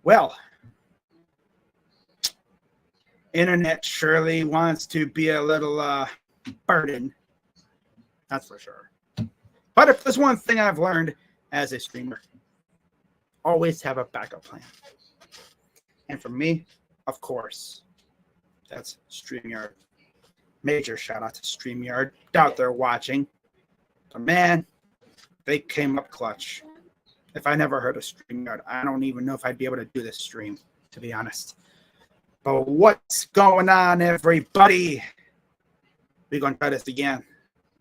Well, internet surely wants to be a little burden. That's for sure. But if there's one thing I've learned as a streamer, always have a backup plan. And for me, of course, that's StreamYard. Major shout out to StreamYard out there watching. But man, they came up clutch. If I never heard of StreamYard, I don't even know if I'd be able to do this stream, to be honest. But what's going on, everybody? We're going to try this again.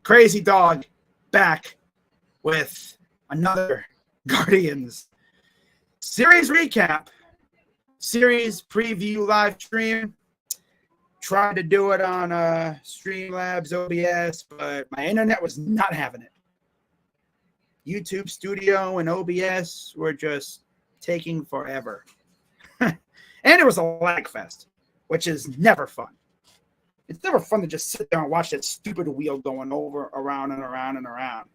Crazy Dog back with another Guardians series recap, series preview live stream. Tried to do it on Streamlabs OBS, but my internet was not having it. YouTube Studio and OBS were just taking forever. And it was a lag fest, which is never fun. It's never fun to just sit there and watch that stupid wheel going over, around, and around, and around.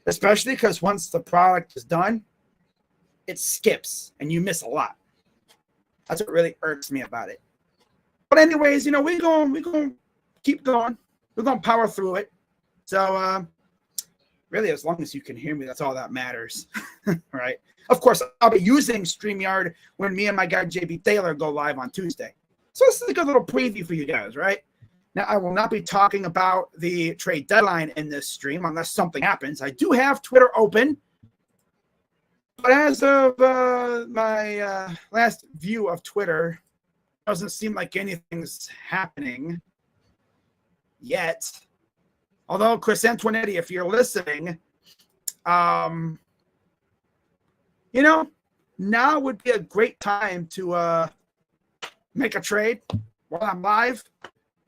Especially because once the product is done, it skips, and you miss a lot. That's what really irks me about it. But anyways, we're going to keep going. We're going to power through it. So, really, as long as you can hear me, that's all that matters, right? Of course, I'll be using StreamYard when me and my guy, JB Taylor, go live on Tuesday. So this is a good little preview for you guys, right? Now, I will not be talking about the trade deadline in this stream unless something happens. I do have Twitter open. But as of my last view of Twitter, it doesn't seem like anything's happening yet. Although, Chris Antoinetti, if you're listening, now would be a great time to make a trade while I'm live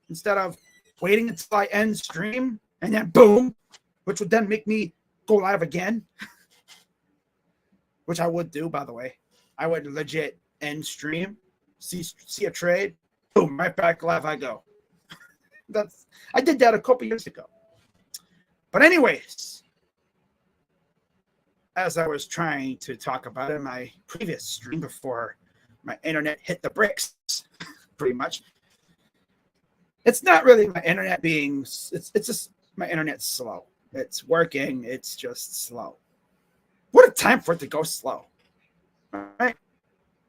instead of waiting until I end stream and then boom, which would then make me go live again, which I would do, by the way. I would legit end stream, see a trade, boom, right back live I go. I did that a couple years ago. But anyways, as I was trying to talk about in my previous stream before my internet hit the bricks, pretty much, it's not really my internet it's just my internet's slow. It's working. It's just slow. What a time for it to go slow. All right.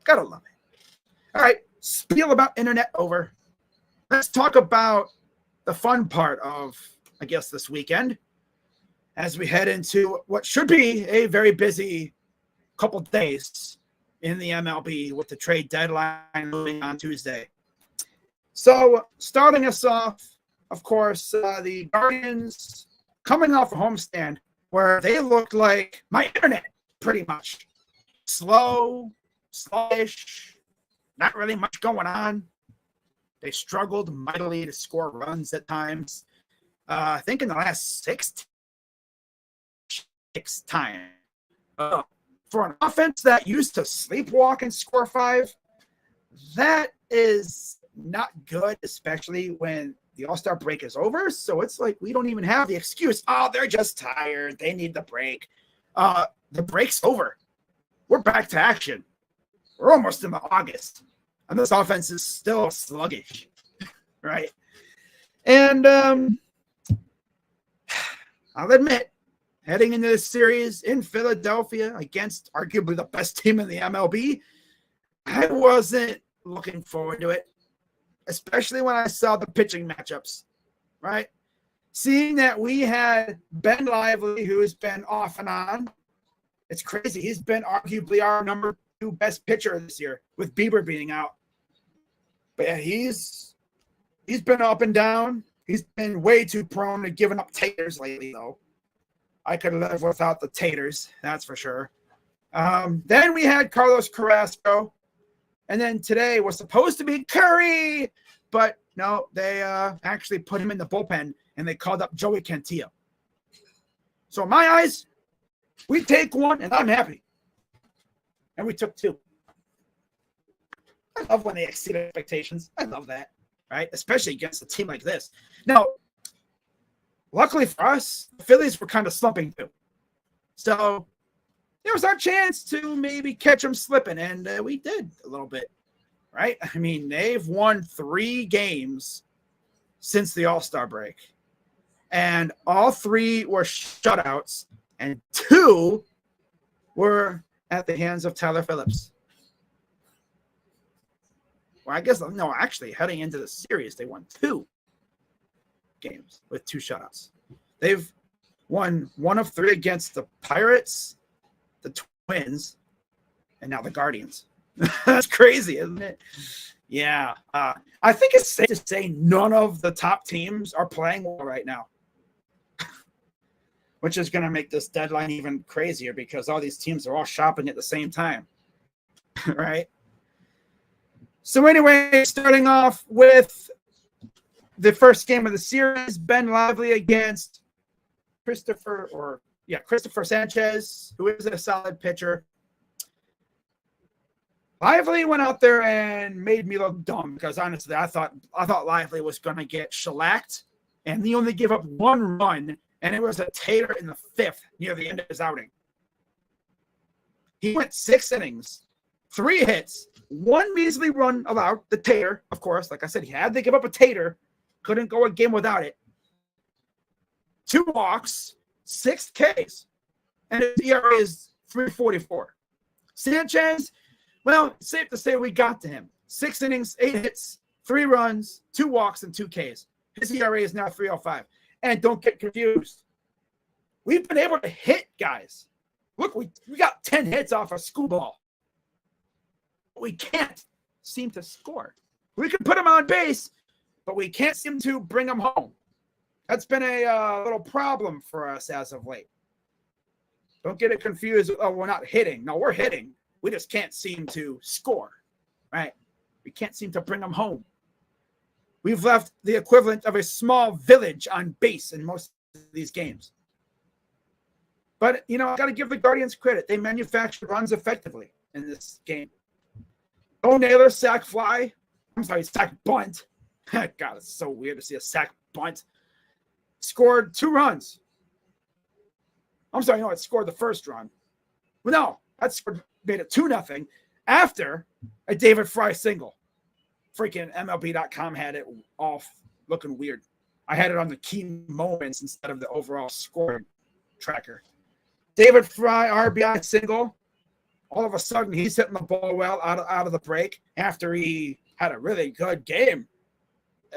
Gotta love it. All right. Spiel about internet over. Let's talk about the fun part of, I guess, this weekend as we head into what should be a very busy couple days in the MLB with the trade deadline moving on Tuesday. So starting us off, of course, the Guardians coming off a homestand where they looked like my internet, pretty much. Slow, sluggish, not really much going on. They struggled mightily to score runs at times. I think in the last six times. For an offense that used to sleepwalk and score 5, that is not good, especially when the All-Star break is over. So it's like we don't even have the excuse, oh, they're just tired. They need the break. The break's over. We're back to action. We're almost in August. And this offense is still sluggish, right? And I'll admit, heading into this series in Philadelphia against arguably the best team in the MLB, I wasn't looking forward to it, especially when I saw the pitching matchups, right? Seeing that we had Ben Lively, who has been off and on. It's crazy. He's been arguably our number 2 best pitcher this year with Bieber being out. But yeah, he's been up and down. He's been way too prone to giving up taters lately, though. I could live without the taters, that's for sure. Then we had Carlos Carrasco. And then today was supposed to be Curry, but no, they actually put him in the bullpen, and they called up Joey Cantillo. So in my eyes, we take 1, and I'm happy. And we took 2. I love when they exceed expectations. I love that, right? Especially against a team like this. Now, luckily for us, the Phillies were kind of slumping too. So, it was our chance to maybe catch them slipping, and we did a little bit, right? I mean, they've won 3 games since the All-Star break, and all 3 were shutouts, and 2 were at the hands of Tyler Phillips. Well, I guess, no, actually, heading into the series, they won 2 games with 2 shutouts. They've won 1 of 3 against the Pirates, the Twins, and now the Guardians. That's crazy, isn't it? Yeah. I think it's safe to say none of the top teams are playing well right now, which is going to make this deadline even crazier because all these teams are all shopping at the same time, right? So anyway, starting off with the first game of the series, Ben Lively against Christopher Sanchez, who is a solid pitcher. Lively went out there and made me look dumb because honestly, I thought Lively was going to get shellacked, and he only gave up 1 run, and it was a tater in the 5th near the end of his outing. He went 6 innings, 3 hits, 1 measly run allowed, the tater, of course. Like I said, he had to give up a tater. Couldn't go a game without it. 2 walks, 6 Ks, and his ERA is 3.44. Sanchez, well, safe to say we got to him. 6 innings, 8 hits, 3 runs, 2 walks, and 2 Ks. His ERA is now 3.05. And don't get confused. We've been able to hit guys. Look, we got 10 hits off a school ball. We can't seem to score. We can put them on base, but we can't seem to bring them home. That's been a little problem for us as of late. Don't get it confused. Oh, we're not hitting. No, we're hitting. We just can't seem to score, right? We can't seem to bring them home. We've left the equivalent of a small village on base in most of these games. But, I got to give the Guardians credit. They manufactured runs effectively in this game. Bo Naylor, sack bunt. God, it's so weird to see a sack bunt. Scored 2 runs. I'm sorry, no, it scored the first run. Well, no, made it 2-0 after a David Fry single. Freaking MLB.com had it all looking weird. I had it on the key moments instead of the overall scoring tracker. David Fry RBI single. All of a sudden, he's hitting the ball well out of the break after he had a really good game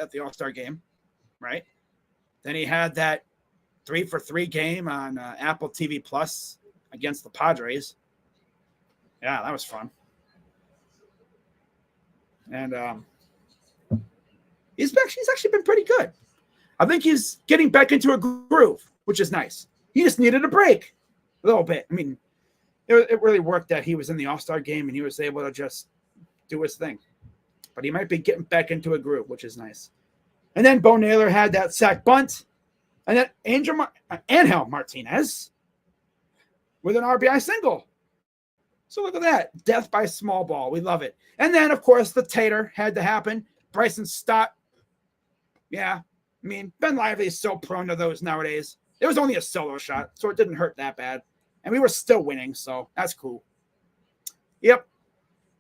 at the All-Star game, right? Then he had that 3-for-3 game on Apple TV Plus against the Padres. Yeah, that was fun. And he's actually been pretty good. I think he's getting back into a groove, which is nice. He just needed a break a little bit. I mean, it really worked that he was in the All-Star game and he was able to just do his thing. But he might be getting back into a groove, which is nice. And then Bo Naylor had that sack bunt. And then Angel Martinez with an RBI single. So look at that. Death by small ball. We love it. And then, of course, the tater had to happen. Bryson Stott. Yeah. I mean, Ben Lively is so prone to those nowadays. It was only a solo shot, so it didn't hurt that bad. And we were still winning, so that's cool. Yep.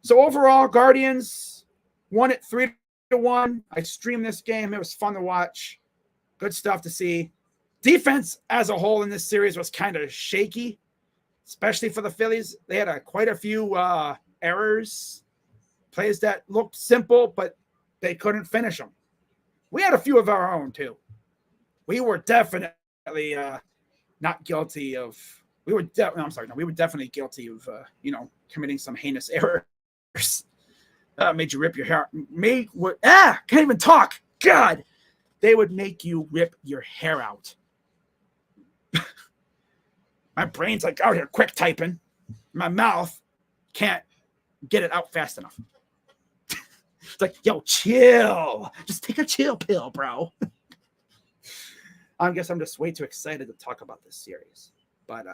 So overall, Guardians won it 3-1. I streamed this game. It was fun to watch. Good stuff to see. Defense as a whole in this series was kind of shaky, especially for the Phillies. They had quite a few errors, plays that looked simple, but they couldn't finish them. We had a few of our own, too. We were definitely not guilty of – we were definitely guilty of, committing some heinous errors. Made you rip your hair. Can't even talk. God. They would make you rip your hair out. My brain's like out here quick typing. My mouth can't get it out fast enough. It's like, yo, chill. Just take a chill pill, bro. I guess I'm just way too excited to talk about this series. But,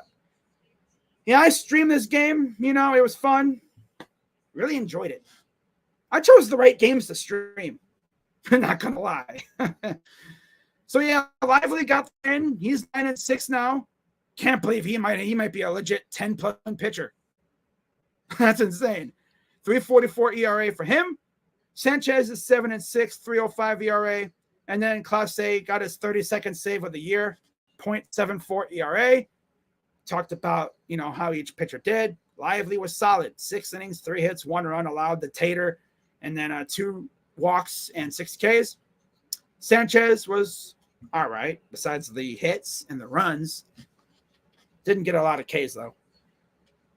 yeah, I streamed this game. It was fun. Really enjoyed it. I chose the right games to stream. I'm not going to lie. So, yeah, Lively got in. He's 9-6 now. Can't believe he might be a legit 10+ pitcher. That's insane. 3.44 ERA for him. Sanchez is 7-6, 3.05 ERA. And then Clase got his 32nd save of the year, 0.74 ERA. Talked about, how each pitcher did. Lively was solid. 6 innings, 3 hits, 1 run allowed to Tater, and then 2 walks and 6 Ks. Sanchez was all right, besides the hits and the runs. Didn't get a lot of Ks, though.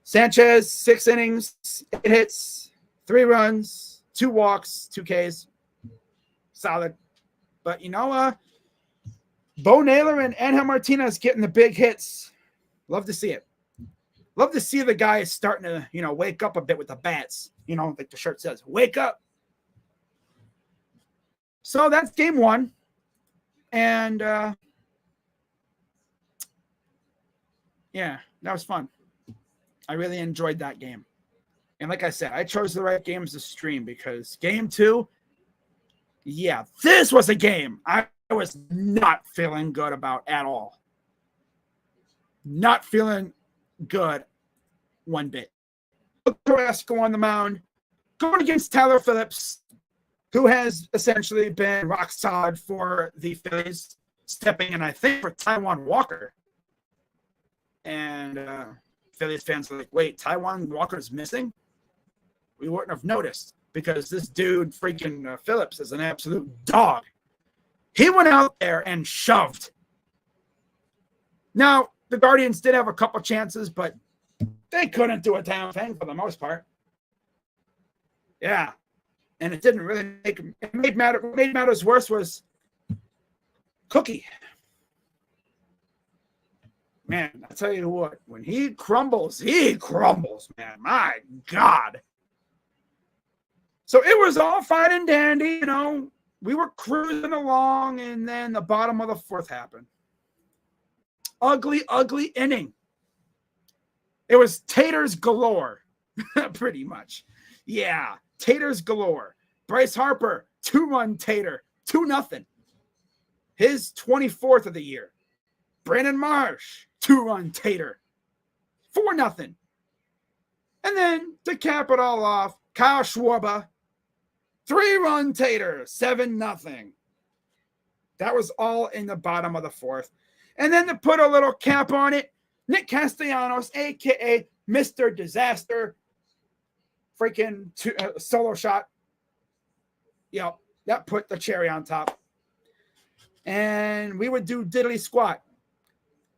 Sanchez, 6 innings, 8 hits, 3 runs, 2 walks, 2 Ks. Solid. But, Bo Naylor and Angel Martinez getting the big hits. Love to see it. Love to see the guys starting to, wake up a bit with the bats. Like the shirt says, wake up. So that's game 1. And, yeah, that was fun. I really enjoyed that game. And like I said, I chose the right games to stream because game 2, yeah, this was a game I was not feeling good about at all. Not feeling good one bit. Carrasco on the mound, going against Tyler Phillips, who has essentially been rock solid for the Phillies, stepping in, I think, for Taijuan Walker. And Phillies fans are like, wait, Taijuan Walker's missing? We wouldn't have noticed because this dude, freaking Phillips, is an absolute dog. He went out there and shoved. Now, the Guardians did have a couple chances, but they couldn't do a damn thing for the most part. Yeah. And it didn't really what made matters worse was Cookie. Man, I tell you what, when he crumbles, man. My God. So it was all fine and dandy, We were cruising along, and then the bottom of the 4th happened. Ugly, ugly inning. It was taters galore, pretty much. Yeah, taters galore. Bryce Harper, 2-run tater, 2-0. His 24th of the year. Brandon Marsh, 2-run tater, 4-0. And then to cap it all off, Kyle Schwarber, 3-run tater, 7-0. That was all in the bottom of the 4th. And then to put a little cap on it, Nick Castellanos, a.k.a. Mr. Disaster, freaking solo shot. Yep, that put the cherry on top. And we would do diddly squat.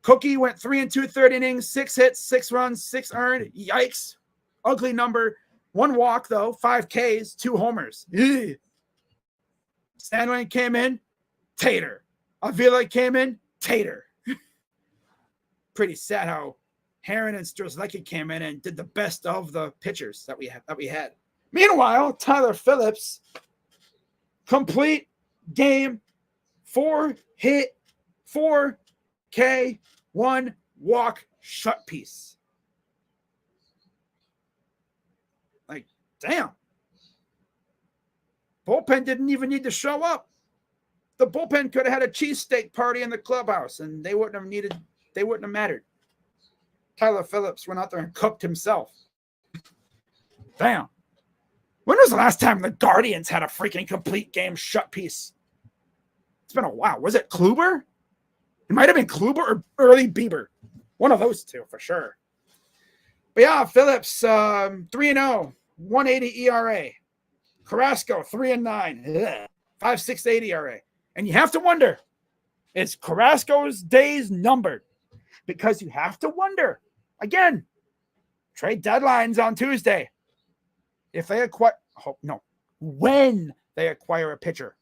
Cookie went 3 2/3 innings, 6 hits, 6 runs, 6 earned. Yikes. Ugly number. 1 walk, though, 5 Ks, 2 homers. Ew. Stanley came in, tater. Avila came in, tater. Pretty sad how Heron and Strzelecki came in and did the best of the pitchers that we had. Meanwhile, Tyler Phillips, complete game, 4 hit, 4 K, 1 walk, shut piece. Like, damn. Bullpen didn't even need to show up. The bullpen could have had a cheesesteak party in the clubhouse, and they wouldn't have mattered. Tyler Phillips went out there and cooked himself. Damn. When was the last time the Guardians had a freaking complete game shut piece? It's been a while. Was it Kluber? It might have been Kluber or early Bieber. One of those two for sure. But yeah, Phillips, 3-0, 180 ERA. Carrasco, 3-9, 5.68 ERA. And you have to wonder, is Carrasco's days numbered? Because you have to wonder, again, trade deadline's on Tuesday. If they when they acquire a pitcher,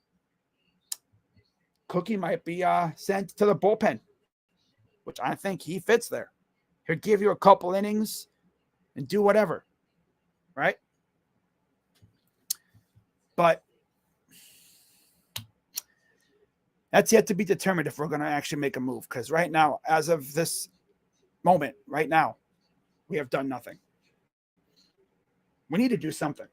Cookie might be sent to the bullpen, which I think he fits there. He'll give you a couple innings and do whatever, right? But that's yet to be determined if we're going to actually make a move. Because right now, as of this moment, right now, we have done nothing. We need to do something.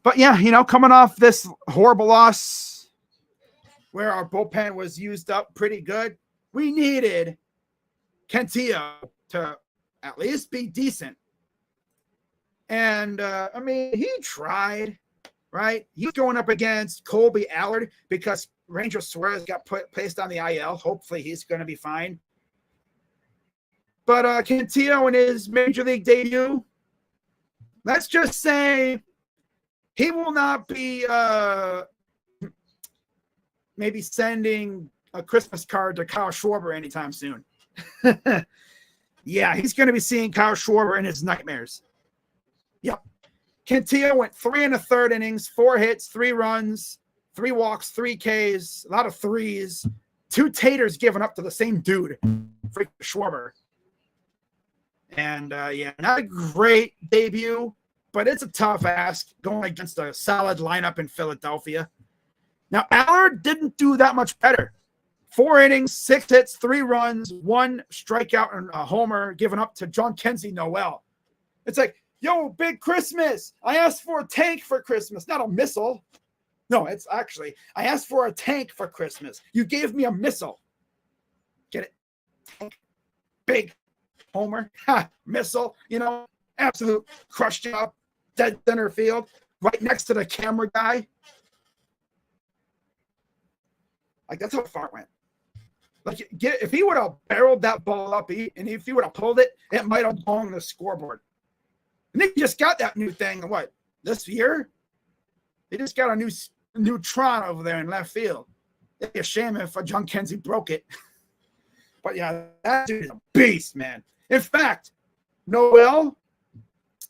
But yeah, coming off this horrible loss where our bullpen was used up pretty good, We needed Cantillo to at least be decent. And, I mean, he tried, right? He's going up against Colby Allard because Ranger Suarez got placed on the IL. Hopefully he's going to be fine. But Cantillo in his major league debut, let's just say he will not be maybe sending a Christmas card to Kyle Schwarber anytime soon. Yeah, he's going to be seeing Kyle Schwarber in his nightmares. Yep. Cantillo went 3 1/3 innings, 4 hits, 3 runs, 3 walks, 3 Ks, a lot of threes, 2 taters given up to the same dude, freaking Schwarber. And yeah, not a great debut, but it's a tough ask going against a solid lineup in Philadelphia. Now, Allard didn't do that much better. 4 innings, 6 hits, 3 runs, 1 strikeout, and a homer given up to John Kenzie Noel. It's like, yo, big Christmas. I asked for a tank for Christmas, not a missile. No, it's actually, I asked for a tank for Christmas. You gave me a missile. Get it? Tank. Big homer. Ha, missile. You know, absolute crush job. Dead center field. Right next to the camera guy. Like, that's how far it went. Like, if he would have barreled that ball up, and if he would have pulled it, it might have gone the scoreboard. And they just got that new thing, what, this year? They just got a new Tron over there in left field. It'd be a shame if John Kenzie broke it. But yeah, that dude is a beast, man. In fact, Noel,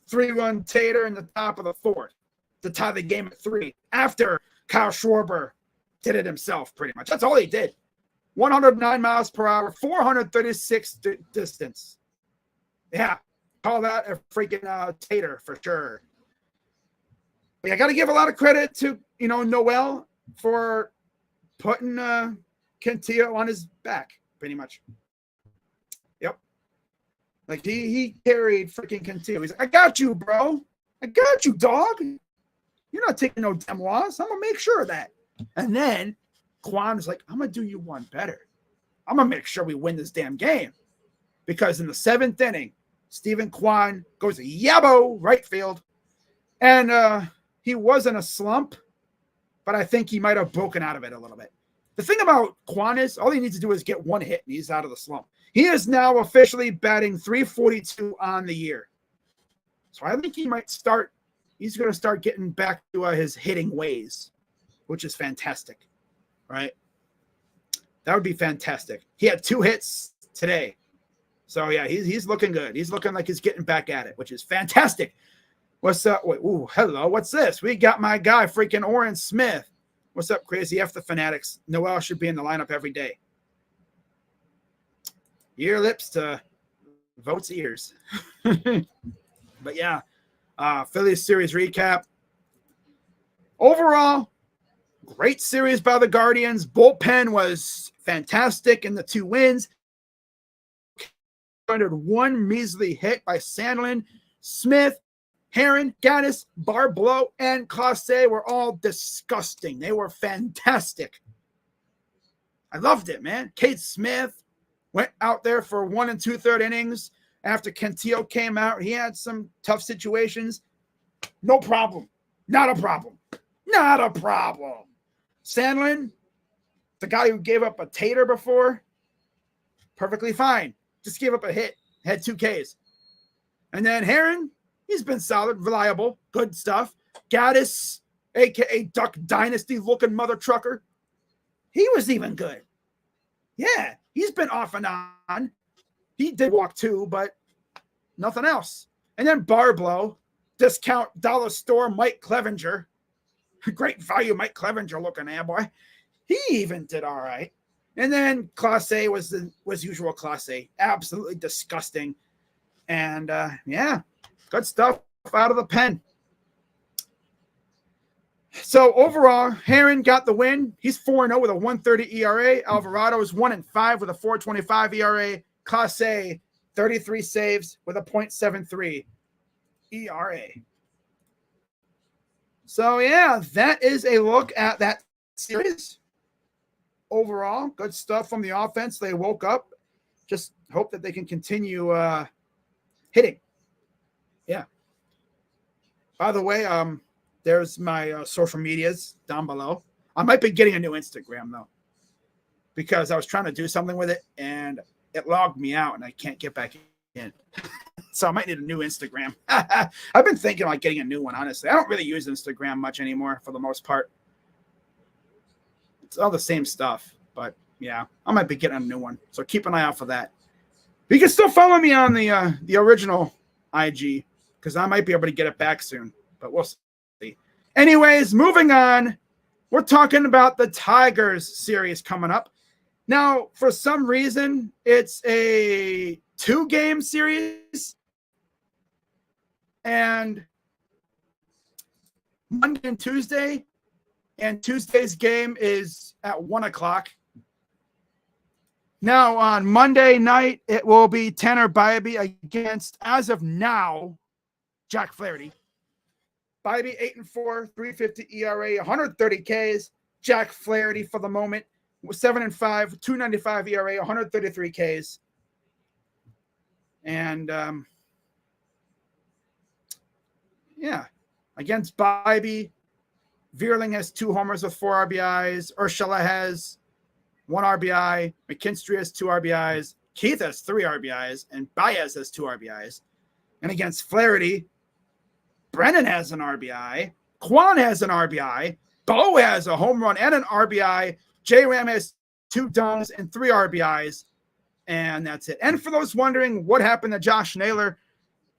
3-run tater in the top of the 4th to tie the game at 3 after Kyle Schwarber did it himself, pretty much. That's all he did. 109 miles per hour, 436 distance. Yeah, call that a freaking tater for sure. But I got to give a lot of credit to, Noel for putting Cantillo on his back, pretty much. Yep. Like, he carried freaking Cantillo. He's like, I got you, bro. I got you, dog. You're not taking no damn loss. I'm going to make sure of that. And then Kwan is like, I'm going to do you one better. I'm going to make sure we win this damn game. Because in the 7th inning, Stephen Kwan goes to Yabo right field. And he was in a slump, but I think he might have broken out of it a little bit. The thing about Kwan is all he needs to do is get 1 hit and he's out of the slump. He is now officially batting .342 on the year. So I think he's going to start getting back to his hitting ways, which is fantastic, right? That would be fantastic. He had 2 hits today. So, yeah, he's looking good. He's looking like he's getting back at it, which is fantastic. What's up? Wait, ooh, hello. What's this? We got my guy, freaking Oren Smith. What's up, Crazy F the Fanatics? Noel should be in the lineup every day. Ear lips to votes ears. But, yeah, Phillies series recap. Overall, great series by the Guardians. Bullpen was fantastic in the 2 wins. 1 measly hit by Sandlin. Smith, Heron, Gaddis, Barblow, and Clase were all disgusting. They were fantastic. I loved it, man. Cade Smith went out there for 1 2/3 innings after Cantillo came out. He had some tough situations. No problem. Not a problem. Not a problem. Sandlin, the guy who gave up a tater before, perfectly fine. Just gave up a hit. Had 2 Ks. And then Heron, he's been solid, reliable, good stuff. Gaddis, a.k.a. Duck Dynasty-looking mother trucker, he was even good. Yeah, he's been off and on. He did walk 2, but nothing else. And then Barblow, discount dollar store Mike Clevenger. Great value Mike Clevenger looking boy. He even did all right. And then Class A was usual Class A. Absolutely disgusting. And, yeah, good stuff out of the pen. So, overall, Heron got the win. He's 4-0 with a 1.30 ERA. Alvarado is 1-5 with a 4.25 ERA. Class A, 33 saves with a .73 ERA. So, yeah, that is a look at that series. overall, good stuff from the offense. They woke up. Just hope that they can continue hitting. Yeah. By the way, there's my social medias down below. I might be getting a new Instagram though, because I was trying to do something with it and it logged me out and I can't get back in. So I might need a new Instagram. I've been thinking like getting a new one, honestly. I don't really use Instagram much anymore for the most part. It's all the same stuff, but yeah, I might be getting a new one. So keep an eye out for that. You can still follow me on the original IG because I might be able to get it back soon, but we'll see. Anyways, moving on. We're talking about the Tigers series coming up. Now, for some reason, it's a 2-game series. And Monday and Tuesday. And Tuesday's game is at 1 o'clock. Now, on Monday night, it will be Tanner Bybee against, as of now, Jack Flaherty. Bybee 8-4, 3.50 ERA, 130 Ks. Jack Flaherty for the moment 7-5, 2.95 ERA, 133 Ks. And yeah, against Bybee, Vierling has 2 homers with 4 RBIs. Urshela has 1 RBI. McKinstry has 2 RBIs. Keith has 3 RBIs, and Baez has 2 RBIs. And against Flaherty, Brennan has an RBI. Kwan has an RBI. Bo has a home run and an RBI. J-Ram has 2 dunks and 3 RBIs. And that's it. And for those wondering what happened to Josh Naylor,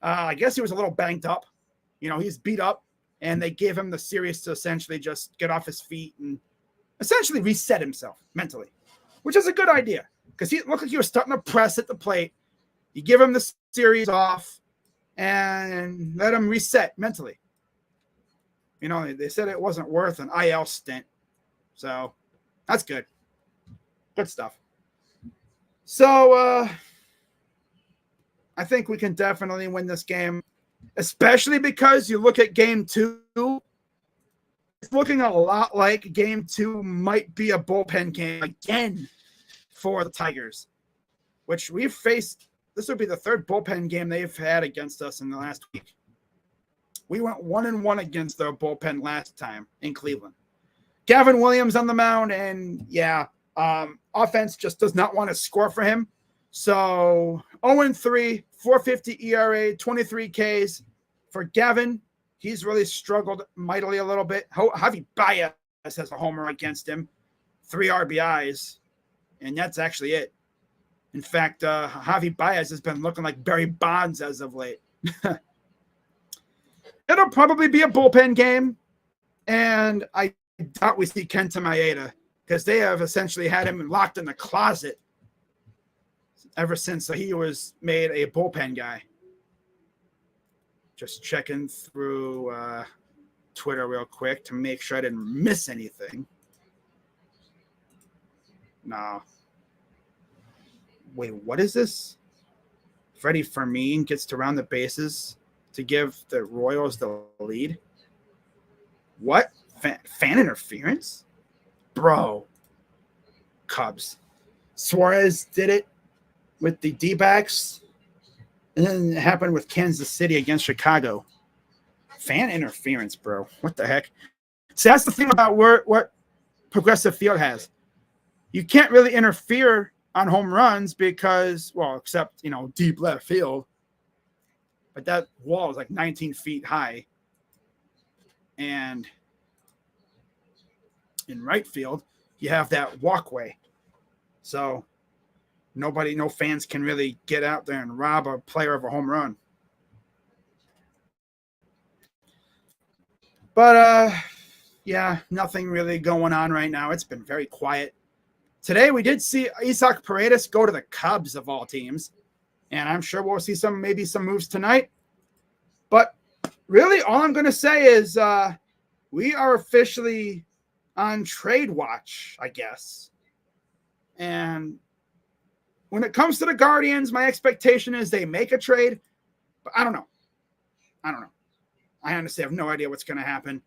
I guess he was a little banged up. You know, he's beat up. And they gave him the series to essentially just get off his feet and essentially reset himself mentally, which is a good idea because he looked like he was starting to press at the plate. You give him the series off and let him reset mentally. You know, they said it wasn't worth an IL stint. So that's good. Good stuff. So I think we can definitely win this game. Especially because you look at game 2, it's looking a lot like game 2 might be a bullpen game again for the Tigers, which we've faced. This would be the 3rd bullpen game they've had against us in the last week. We went 1-1 against their bullpen last time in Cleveland. Gavin Williams on the mound, and yeah, offense just does not want to score for him. So 0-3, 4.50 ERA, 23 Ks for Gavin. He's really struggled mightily a little bit. Javi Baez has a homer against him, 3 RBIs, and that's actually it. In fact, Javi Baez has been looking like Barry Bonds as of late. It'll probably be a bullpen game, and I doubt we see Kenta Maeda because they have essentially had him locked in the closet ever since he was made a bullpen guy. Just checking through Twitter real quick to make sure I didn't miss anything. No. Wait, what is this? Freddie Fermin gets to round the bases to give the Royals the lead. What? Fan interference? Bro. Cubs. Suarez did it with the D-backs, and then it happened with Kansas City against Chicago. Fan interference, bro. What the heck? See, that's the thing about what Progressive Field has. You can't really interfere on home runs because, well, except, you know, deep left field. But that wall is like 19 feet high. And in right field, you have that walkway. So no fans can really get out there and rob a player of a home run. But, yeah, nothing really going on right now. It's been very quiet. Today we did see Isaac Paredes go to the Cubs of all teams. And I'm sure we'll see maybe some moves tonight. But really, all I'm going to say is we are officially on trade watch, I guess. And when it comes to the Guardians, my expectation is they make a trade. But I don't know. I honestly have no idea what's going to happen.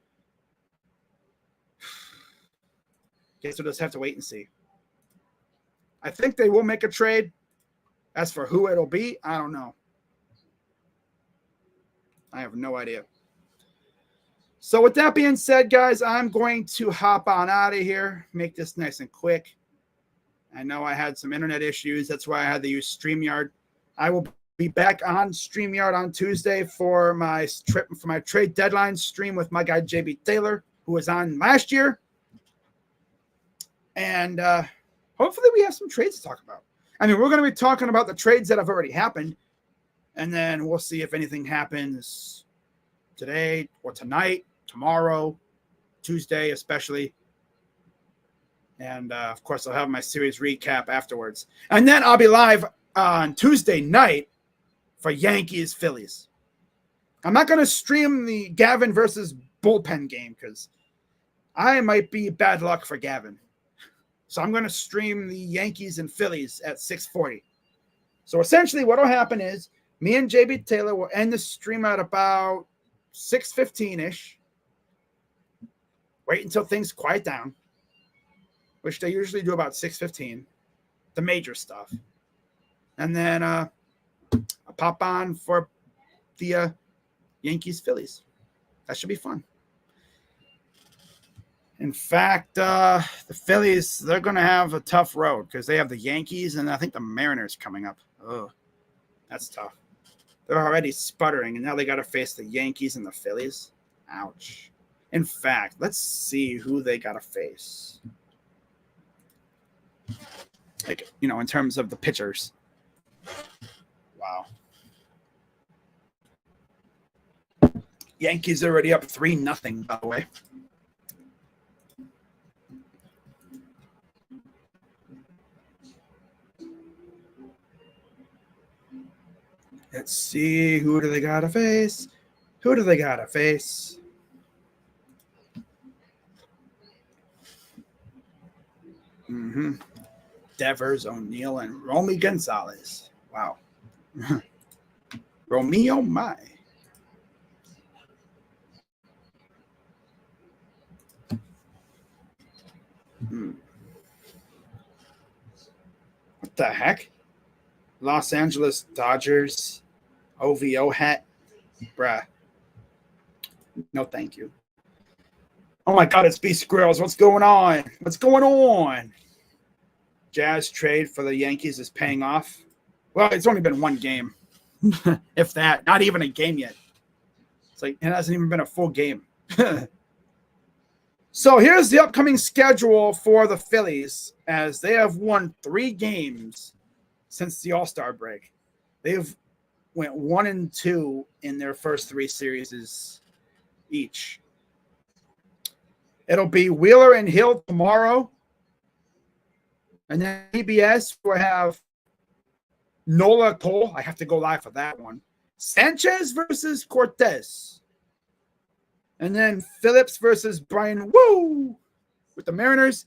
Guess we'll just have to wait and see. I think they will make a trade. As for who it'll be, I don't know. I have no idea. So with that being said, guys, I'm going to hop on out of here, make this nice and quick. I know I had some internet issues. That's why I had to use StreamYard. I will be back on StreamYard on Tuesday for my trade deadline stream with my guy JB Taylor, who was on last year. And hopefully we have some trades to talk about. I mean, we're going to be talking about the trades that have already happened. And then we'll see if anything happens today or tonight, tomorrow, Tuesday especially. And, of course, I'll have my series recap afterwards. And then I'll be live on Tuesday night for Yankees Phillies. I'm not going to stream the Gavin versus bullpen game because I might be bad luck for Gavin. So I'm going to stream the Yankees and Phillies at 6:40. So essentially what will happen is me and JB Taylor will end the stream at about 6:15-ish. Wait until things quiet down, which they usually do about 6:15, the major stuff. And then I'll pop on for the Yankees Phillies. That should be fun. In fact, the Phillies, they're going to have a tough road because they have the Yankees and I think the Mariners coming up. Oh, that's tough. They're already sputtering, and now they got to face the Yankees and the Phillies. Ouch. In fact, let's see who they got to face. Like, you know, in terms of the pitchers. Wow. Yankees already up 3-0, by the way. Let's see. Who do they got to face? Who do they got to face? Devers, O'Neill, and Romy Gonzalez. Wow. Romeo my. What the heck? Los Angeles Dodgers. OVO hat. Bruh. No, thank you. Oh my God, it's B Squirrels. What's going on? What's going on? Jazz trade for the Yankees is paying off. Well, it's only been one game. If that. Not even a game yet. It's like it hasn't even been a full game. So here's the upcoming schedule for the Phillies as they have won 3 games since the All-Star break. They've went 1-2 in their first 3 series each. It'll be Wheeler and Hill tomorrow. And then PBS will have Nola Cole. I have to go live for that one. Sanchez versus Cortez. And then Phillips versus Brian Woo with the Mariners.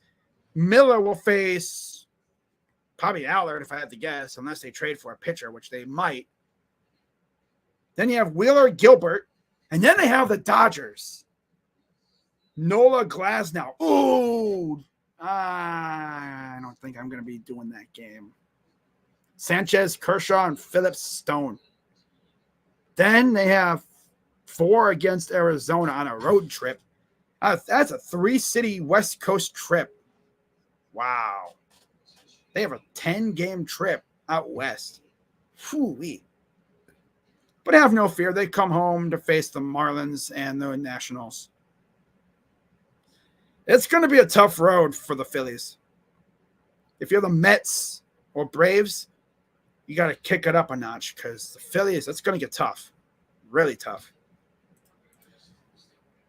Miller will face probably Allard, if I had to guess, unless they trade for a pitcher, which they might. Then you have Wheeler Gilbert. And then they have the Dodgers. Nola Glasnow. Ooh. I don't think I'm going to be doing that game. Sanchez, Kershaw, and Phillips Stone. Then they have 4 against Arizona on a road trip. That's a 3-city West Coast trip. Wow. They have a 10-game trip out west. Whew-wee. But have no fear. They come home to face the Marlins and the Nationals. It's going to be a tough road for the Phillies. If you're the Mets or Braves, you got to kick it up a notch because the Phillies, it's going to get tough. Really tough.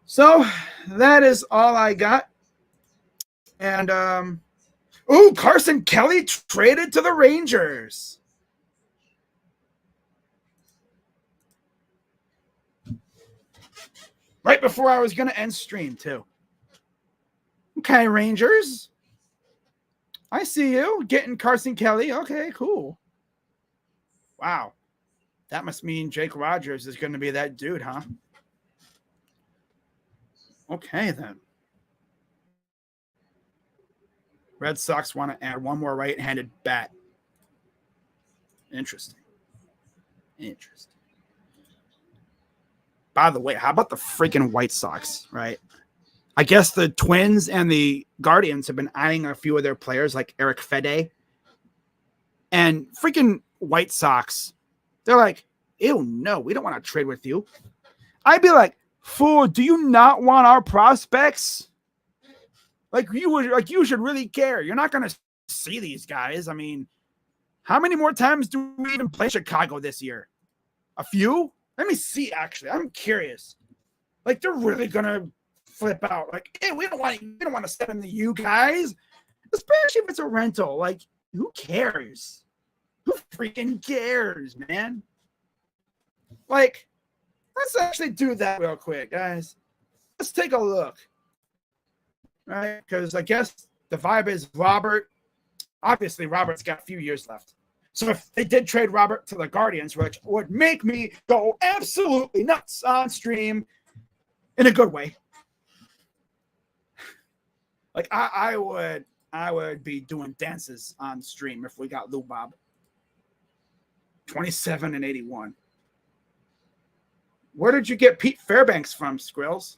So that is all I got. And, Carson Kelly traded to the Rangers. Right before I was going to end stream, too. Okay, Rangers. I see you getting Carson Kelly. Okay, cool. Wow. That must mean Jake Rogers is going to be that dude, huh? Okay, then. Red Sox want to add one more right-handed bat. Interesting. By the way, how about the freaking White Sox, right? I guess the Twins and the Guardians have been eyeing a few of their players like Eric Fede. And freaking White Sox, they're like, ew, no, we don't want to trade with you. I'd be like, fool, do you not want our prospects? You should really care. You're not going to see these guys. I mean, how many more times do we even play Chicago this year? A few? Let me see, actually. I'm curious. Like, they're really going to flip out. Like, hey, we don't want to send them to you guys. Especially if it's a rental. Like, who cares? Who freaking cares, man? Like, let's actually do that real quick, guys. Let's take a look. Right? Because I guess the vibe is Robert. Obviously, Robert's got a few years left. So if they did trade Robert to the Guardians, which would make me go absolutely nuts on stream in a good way. Like I would be doing dances on stream if we got Lou Bob. 27 and 81. Where did you get Pete Fairbanks from, Skrills?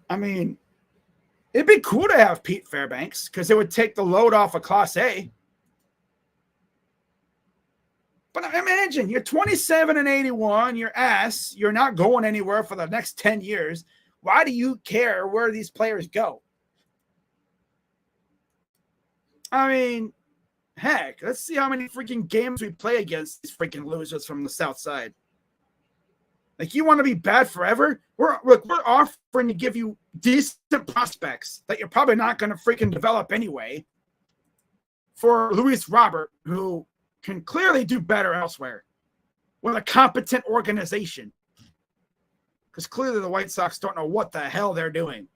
I mean, it'd be cool to have Pete Fairbanks because it would take the load off of Class A. But imagine you're 27 and 81, you're not going anywhere for the next 10 years. Why do you care where these players go? I mean, heck, let's see how many freaking games we play against these freaking losers from the South Side. Like, you want to be bad forever? We're offering to give you decent prospects that you're probably not going to freaking develop anyway for Luis Robert, who can clearly do better elsewhere with a competent organization. Because clearly the White Sox don't know what the hell they're doing.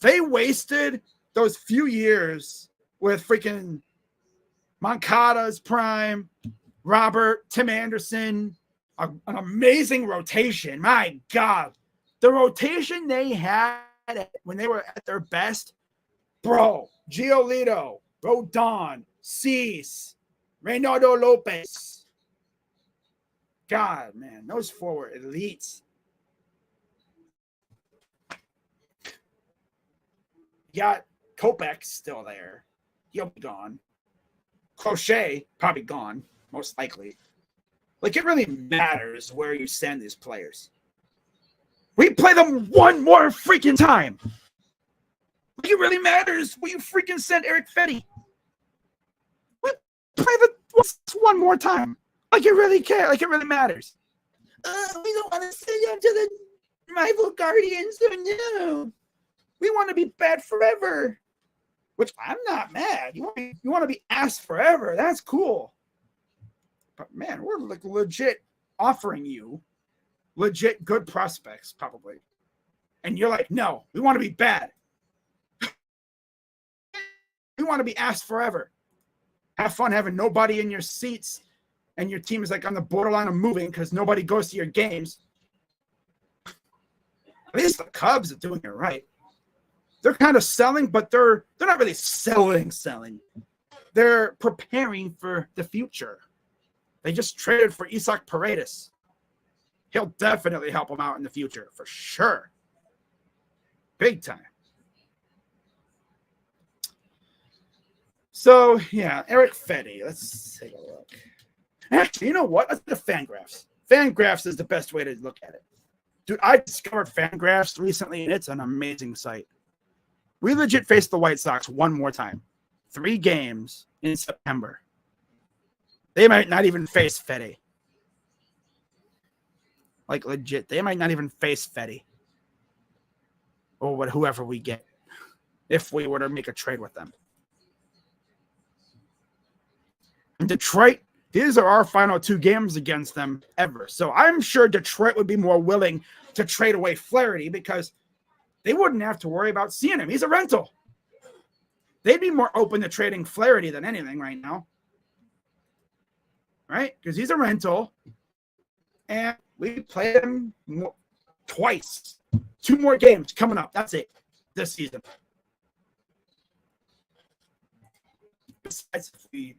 They wasted those few years with freaking Moncada's prime, Robert, Tim Anderson, an amazing rotation. My God. The rotation they had when they were at their best, bro, Giolito, Rodon, Cease, Reynaldo Lopez. God, man, those four were elites. You got Kopech still there. He'll be gone. Crochet, probably gone, most likely. Like, it really matters where you send these players. We play them one more freaking time. Like, it really matters where you freaking send Eric Fetty. We play the one more time. Like, it really cares. Like, it really matters. We don't want to send them to the rival Guardians. Oh, no. We want to be bad forever. Which I'm not mad. You want to be ass forever. That's cool. But, man, we're like legit offering you legit good prospects, probably. And you're like, no, we want to be bad. We want to be ass forever. Have fun having nobody in your seats, and your team is like on the borderline of moving because nobody goes to your games. At least the Cubs are doing it right. They're kind of selling, but they're not really selling. They're preparing for the future. They just traded for Isaac Paredes. He'll definitely help them out in the future, for sure. Big time. So, yeah, Eric Fetty. Let's take a look. Actually, you know what? Let's look at Fangraphs. Fangraphs is the best way to look at it. Dude, I discovered Fangraphs recently, and it's an amazing site. We legit faced the White Sox one more time. 3 games in September. They might not even face Fetty. Like, legit. They might not even face Fetty. Or whoever we get. If we were to make a trade with them. In Detroit, these are our final 2 games against them ever. So I'm sure Detroit would be more willing to trade away Flaherty because they wouldn't have to worry about seeing him. He's a rental. They'd be more open to trading Flaherty than anything right now. Right? Because he's a rental. And we played him twice. 2 more games coming up. That's it this season. Besides, if we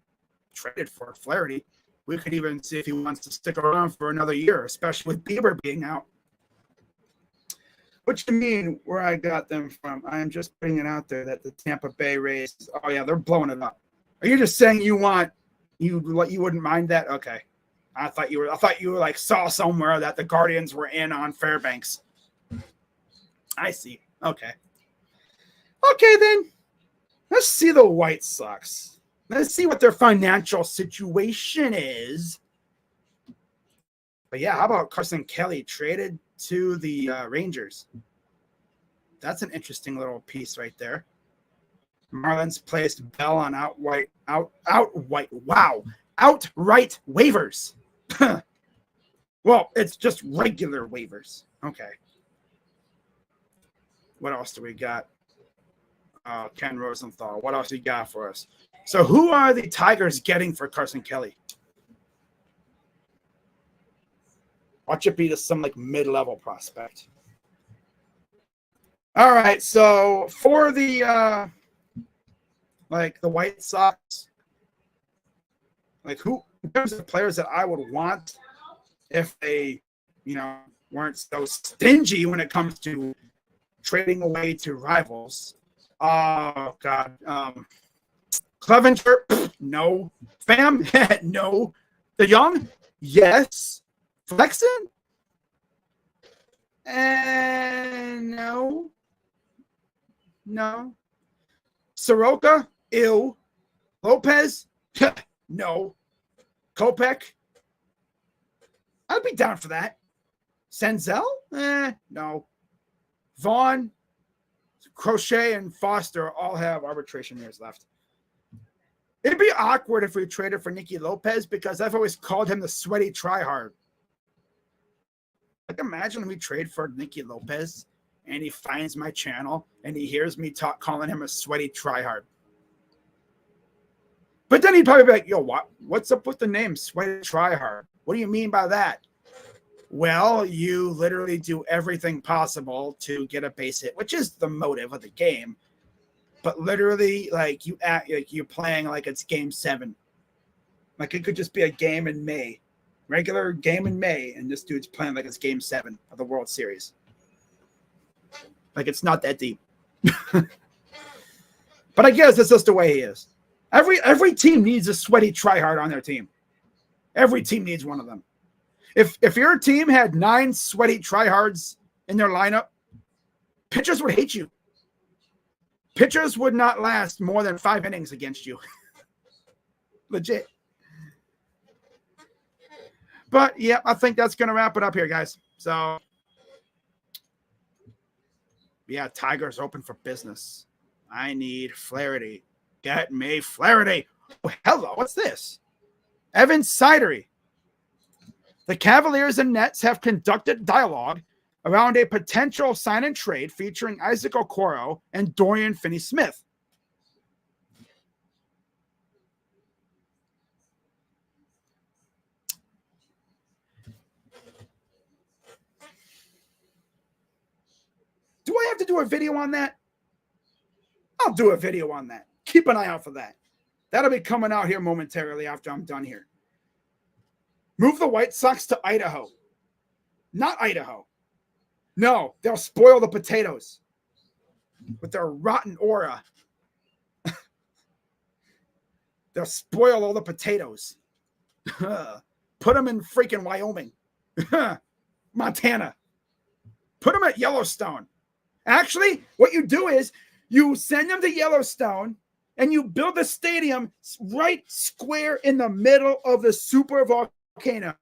traded for Flaherty, we could even see if he wants to stick around for another year, especially with Bieber being out. What you mean where I got them from? I am just putting it out there that the Tampa Bay Rays, oh yeah, they're blowing it up. Are you just saying you wouldn't mind that? Okay. I thought you were like saw somewhere that the Guardians were in on Fairbanks. I see. Okay. Okay, then. Let's see the White Sox. Let's see what their financial situation is. But yeah, how about Carson Kelly traded to the Rangers? That's an interesting little piece right there. Marlins placed Bell on outright waivers. Well, it's just regular waivers. Okay. What else do we got? Ken Rosenthal. What else you got for us? So who are the Tigers getting for Carson Kelly? Watch it be to some like mid-level prospect. All right. So for the the White Sox, like who in terms of players that I would want if they, weren't so stingy when it comes to trading away to rivals. Oh God. Clevenger, no. Pham, no. The Young, yes. Flexen, and no. Soroka, ew. Lopez, no. Kopech, I'd be down for that. Senzel, no. Vaughn, Crochet, and Foster all have arbitration years left. It'd be awkward if we traded for Nicky Lopez because I've always called him the sweaty tryhard. Like, imagine we trade for Nicky Lopez and he finds my channel and he hears me calling him a sweaty tryhard. But then he'd probably be like, yo, what's up with the name sweaty tryhard? What do you mean by that? Well, you literally do everything possible to get a base hit, which is the motive of the game. But literally, like, you act like you're playing like it's game 7. Like, it could just be a game in May. Regular game in May, and this dude's playing like it's game 7 of the World Series. Like, it's not that deep. But I guess that's just the way he is. Every team needs a sweaty tryhard on their team. Every team needs one of them. If your team had 9 sweaty tryhards in their lineup, pitchers would hate you. Pitchers would not last more than 5 innings against you. Legit. But, yeah, I think that's going to wrap it up here, guys. So, yeah, Tigers open for business. I need Flaherty. Get me Flaherty. Oh, hello. What's this? Evan Sidery. The Cavaliers and Nets have conducted dialogue around a potential sign and trade featuring Isaac Okoro and Dorian Finney-Smith. Do I have to do a video on that? I'll do a video on that. Keep an eye out for that. That'll be coming out here momentarily after I'm done here. Move the White Sox to Idaho. Not Idaho. No, they'll spoil the potatoes with their rotten aura. They'll spoil all the potatoes. Put them in freaking Wyoming. Montana. Put them at Yellowstone. Actually, what you do is you send them to Yellowstone and you build a stadium right square in the middle of the super volcano.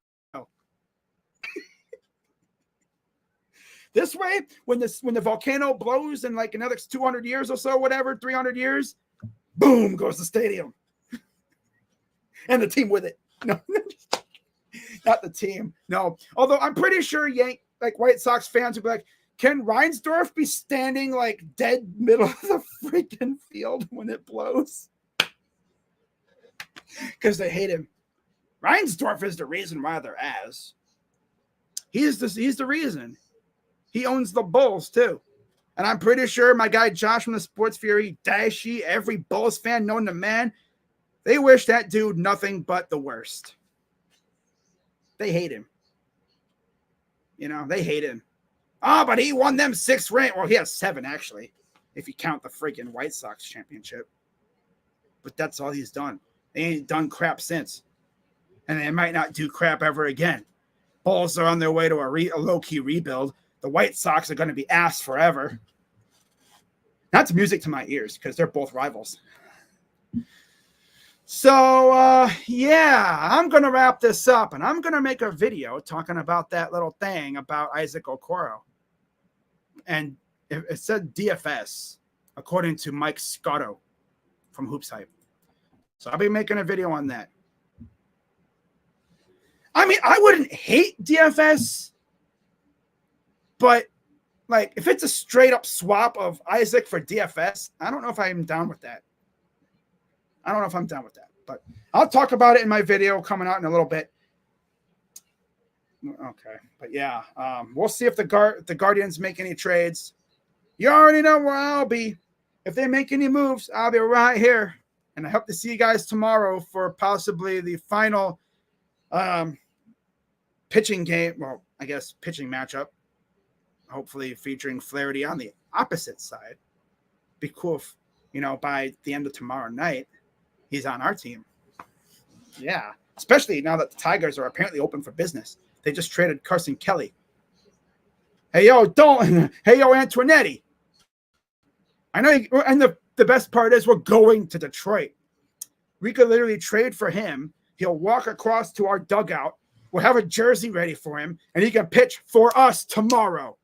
This way, when the volcano blows in like another 200 years or so, whatever, 300 years, boom, goes the stadium. And the team with it. No, not the team. No. Although I'm pretty sure White Sox fans would be like, can Reinsdorf be standing like dead middle of the freaking field when it blows? Because they hate him. Reinsdorf is the reason why they're as. He's the reason. He owns the Bulls, too. And I'm pretty sure my guy Josh from the Sports Fury, Dashy, every Bulls fan known to man, they wish that dude nothing but the worst. They hate him. You know, they hate him. Oh, but he won them 6 rings. Well, he has 7, actually, if you count the freaking White Sox championship. But that's all he's done. They ain't done crap since. And they might not do crap ever again. Bulls are on their way to a low-key rebuild. The White Sox are going to be ass forever. That's music to my ears because they're both rivals. So, yeah, I'm going to wrap this up, and I'm going to make a video talking about that little thing about Isaac Okoro. And it said DFS, according to Mike Scotto from Hoops Hype. So I'll be making a video on that. I mean, I wouldn't hate DFS, but like if it's a straight up swap of Isaac for DFS, I don't know if I'm down with that. I don't know if I'm down with that, but I'll talk about it in my video coming out in a little bit. Okay, but yeah, we'll see if the Guardians make any trades. You already know where I'll be. If they make any moves, I'll be right here. And I hope to see you guys tomorrow for possibly the final pitching game. Well, I guess pitching matchup. Hopefully featuring Flaherty on the opposite side. Be cool if, you know, by the end of tomorrow night, he's on our team. Yeah, especially now that the Tigers are apparently open for business. They just traded Carson Kelly. Hey, yo, Antoinetti. I know, and the best part is we're going to Detroit. We could literally trade for him. He'll walk across to our dugout. We'll have a jersey ready for him, and he can pitch for us tomorrow.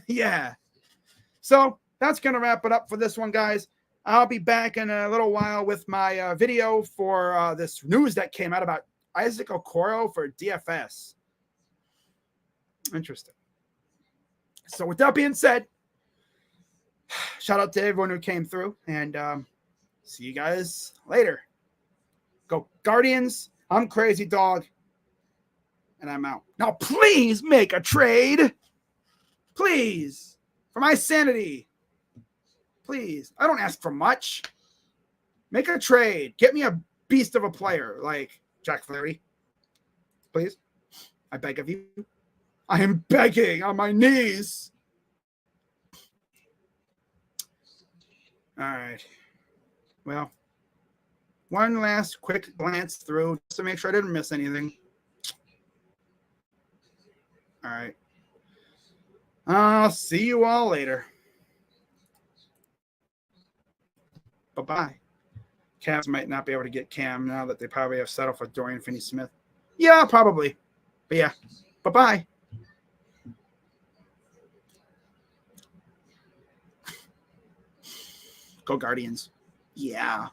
Yeah. So that's going to wrap it up for this one, guys. I'll be back in a little while with my video for this news that came out about Isaac Okoro for DFS. Interesting. So with that being said, shout out to everyone who came through, and see you guys later. Go Guardians. I'm Crazy Dog, and I'm out. Now, please make a trade. Please. For my sanity. Please. I don't ask for much. Make a trade. Get me a beast of a player like Jack Flaherty. Please. I beg of you. I am begging on my knees. All right. Well, one last quick glance through just to make sure I didn't miss anything. All right. I'll see you all later. Bye-bye. Cavs might not be able to get Cam now that they probably have settled for Dorian Finney-Smith. Yeah, probably. But yeah, bye-bye. Go Guardians. Yeah.